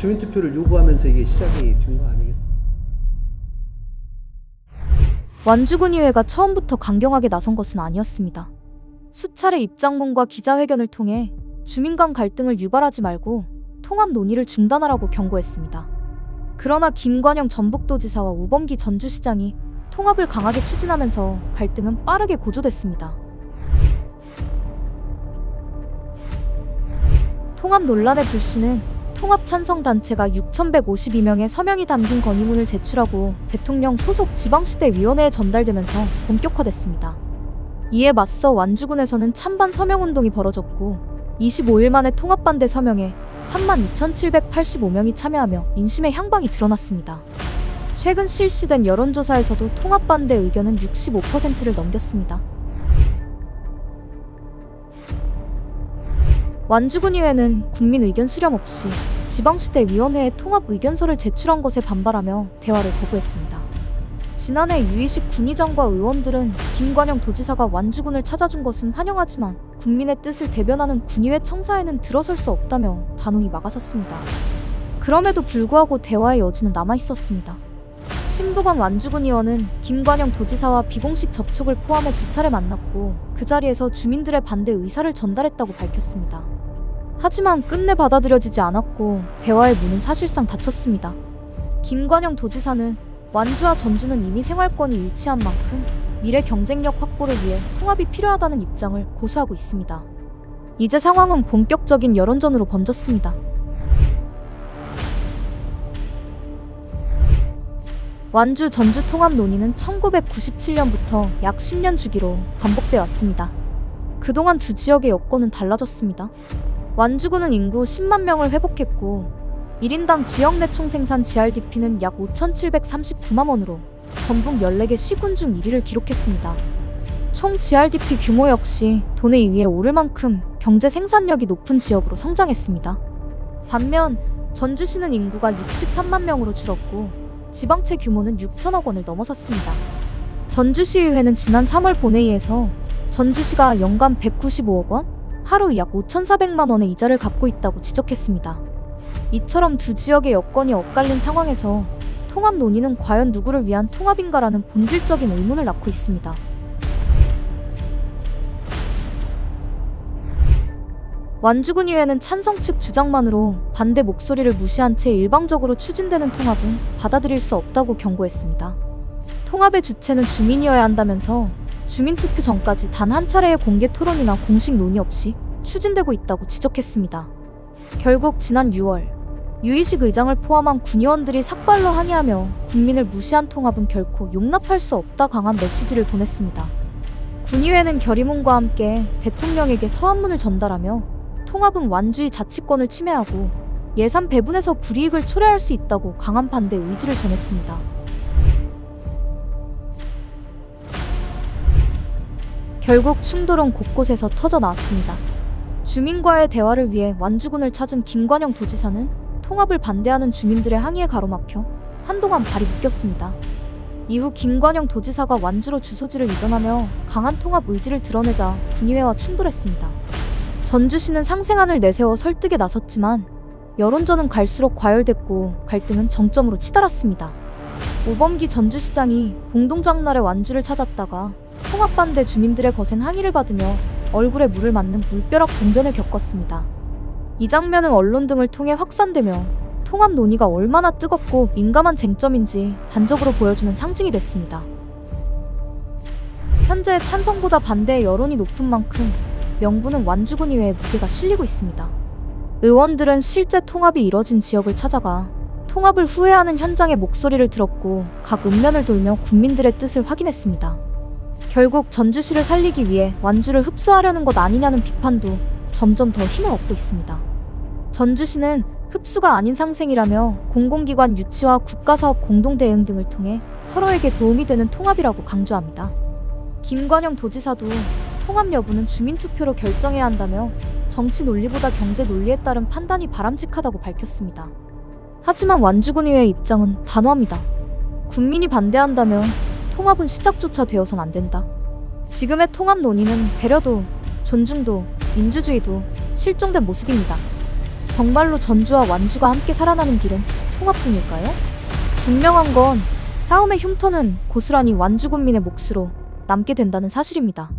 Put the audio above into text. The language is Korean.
주민투표를 요구하면서 이게 시작이 된 거 아니겠습니까? 완주군의회가 처음부터 강경하게 나선 것은 아니었습니다. 수차례 입장문과 기자회견을 통해 주민 간 갈등을 유발하지 말고 통합 논의를 중단하라고 경고했습니다. 그러나 김관영 전북도지사와 우범기 전주시장이 통합을 강하게 추진하면서 갈등은 빠르게 고조됐습니다. 통합 논란의 불씨는 통합 찬성 단체가 6,152명의 서명이 담긴 건의문을 제출하고 대통령 소속 지방시대위원회에 전달되면서 본격화됐습니다. 이에 맞서 완주군에서는 찬반 서명운동이 벌어졌고 25일 만에 통합 반대 서명에 32,785명이 참여하며 민심의 향방이 드러났습니다. 최근 실시된 여론조사에서도 통합 반대 의견은 65%를 넘겼습니다. 완주군의회는 국민 의견 수렴 없이 지방시대위원회에 통합 의견서를 제출한 것에 반발하며 대화를 거부했습니다. 지난해 유이식 군의장과 의원들은 김관영 도지사가 완주군을 찾아준 것은 환영하지만 국민의 뜻을 대변하는 군의회 청사에는 들어설 수 없다며 단호히 막아섰습니다. 그럼에도 불구하고 대화의 여지는 남아있었습니다. 신부건 완주군 의원은 김관영 도지사와 비공식 접촉을 포함해 2차례 만났고 그 자리에서 주민들의 반대 의사를 전달했다고 밝혔습니다. 하지만 끝내 받아들여지지 않았고 대화의 문은 사실상 닫혔습니다. 김관영 도지사는 완주와 전주는 이미 생활권이 일치한 만큼 미래 경쟁력 확보를 위해 통합이 필요하다는 입장을 고수하고 있습니다. 이제 상황은 본격적인 여론전으로 번졌습니다. 완주 전주 통합 논의는 1997년부터 약 10년 주기로 반복돼 왔습니다. 그동안 두 지역의 여건은 달라졌습니다. 완주군은 인구 10만 명을 회복했고 1인당 지역 내 총생산 GRDP는 약 5,739만 원으로 전북 14개 시군 중 1위를 기록했습니다. 총 GRDP 규모 역시 도내 2위에 오를 만큼 경제 생산력이 높은 지역으로 성장했습니다. 반면 전주시는 인구가 63만 명으로 줄었고 지방채 규모는 6천억 원을 넘어섰습니다. 전주시의회는 지난 3월 본회의에서 전주시가 연간 195억 원, 하루 약 5,400만 원의 이자를 갚고 있다고 지적했습니다. 이처럼 두 지역의 여건이 엇갈린 상황에서 통합 논의는 과연 누구를 위한 통합인가라는 본질적인 의문을 낳고 있습니다. 완주군의회는 찬성 측 주장만으로 반대 목소리를 무시한 채 일방적으로 추진되는 통합은 받아들일 수 없다고 경고했습니다. 통합의 주체는 주민이어야 한다면서 주민투표 전까지 단 한 차례의 공개 토론이나 공식 논의 없이 추진되고 있다고 지적했습니다. 결국 지난 6월 유이식 의장을 포함한 군의원들이 삭발로 항의하며 국민을 무시한 통합은 결코 용납할 수 없다 강한 메시지를 보냈습니다. 군의회는 결의문과 함께 대통령에게 서한문을 전달하며 통합은 완주의 자치권을 침해하고 예산 배분에서 불이익을 초래할 수 있다고 강한 반대 의지를 전했습니다. 결국 충돌은 곳곳에서 터져나왔습니다. 주민과의 대화를 위해 완주군을 찾은 김관영 도지사는 통합을 반대하는 주민들의 항의에 가로막혀 한동안 발이 묶였습니다. 이후 김관영 도지사가 완주로 주소지를 이전하며 강한 통합 의지를 드러내자 군의회와 충돌했습니다. 전주시는 상생안을 내세워 설득에 나섰지만 여론전은 갈수록 과열됐고 갈등은 정점으로 치달았습니다. 우범기 전주시장이 봉동장날에 완주를 찾았다가 통합 반대 주민들의 거센 항의를 받으며 얼굴에 물을 맞는 물벼락 봉변을 겪었습니다. 이 장면은 언론 등을 통해 확산되며 통합 논의가 얼마나 뜨겁고 민감한 쟁점인지 단적으로 보여주는 상징이 됐습니다. 현재 찬성보다 반대의 여론이 높은 만큼 명분은 완주군의회에 무게가 실리고 있습니다. 의원들은 실제 통합이 이뤄진 지역을 찾아가 통합을 후회하는 현장의 목소리를 들었고 각 읍면을 돌며 국민들의 뜻을 확인했습니다. 결국 전주시를 살리기 위해 완주를 흡수하려는 것 아니냐는 비판도 점점 더 힘을 얻고 있습니다. 전주시는 흡수가 아닌 상생이라며 공공기관 유치와 국가사업 공동대응 등을 통해 서로에게 도움이 되는 통합이라고 강조합니다. 김관영 도지사도 통합 여부는 주민투표로 결정해야 한다며 정치 논리보다 경제 논리에 따른 판단이 바람직하다고 밝혔습니다. 하지만 완주군의회의 입장은 단호합니다. 국민이 반대한다면 통합은 시작조차 되어선 안 된다. 지금의 통합 논의는 배려도, 존중도, 민주주의도 실종된 모습입니다. 정말로 전주와 완주가 함께 살아나는 길은 통합뿐일까요? 분명한 건 싸움의 흉터는 고스란히 완주 군민의 몫으로 남게 된다는 사실입니다.